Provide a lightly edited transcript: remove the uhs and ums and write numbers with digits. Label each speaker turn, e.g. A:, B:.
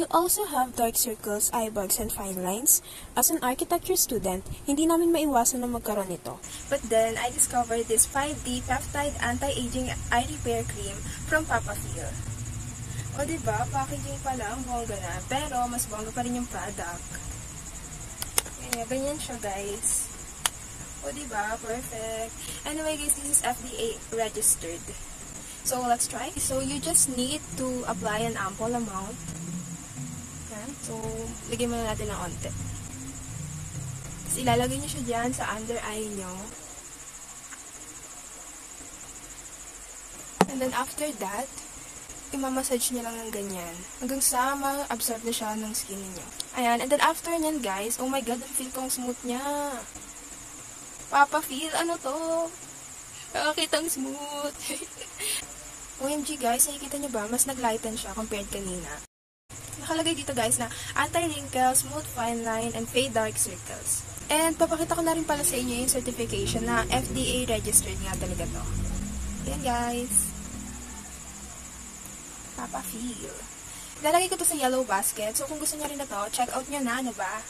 A: you also have dark circles, eye bags, and fine lines? As an architecture student, hindi namin maiwasan na magkaroon nito. But then, I discovered this 5D Peptide Anti-Aging Eye Repair Cream from Papafeel. O diba, packaging pa lang, bongga na. Pero, mas bongga pa rin yung product. Ganyan siya, guys. O diba, perfect. Anyway, guys, this is FDA registered. So, let's try. So, you just need to apply an ample amount. Yan. So, lagyan mo na natin ng onte. Tapos, ilalagay nyo siya dyan sa under eye nyo. And then, after that, imamassage nyo lang ng ganyan. Hanggang sa ma-absorb na siya ng skin niyo. Ayan. And then, after nyan, guys, oh my god, feel kong smooth niya. Papafeel, ano to? Nakakitang smooth. OMG guys, nakikita nyo ba? Mas naglighten siya compared kanina. Nakalagay dito guys na anti-wrinkle, smooth fine line, and fade dark circles. And papakita ko na rin pala sa inyo yung certification na FDA registered nga talaga to. Ayan guys. Papafeel. Lalagay ko to sa yellow basket. So kung gusto nyo rin na to, check out nyo na, ano ba?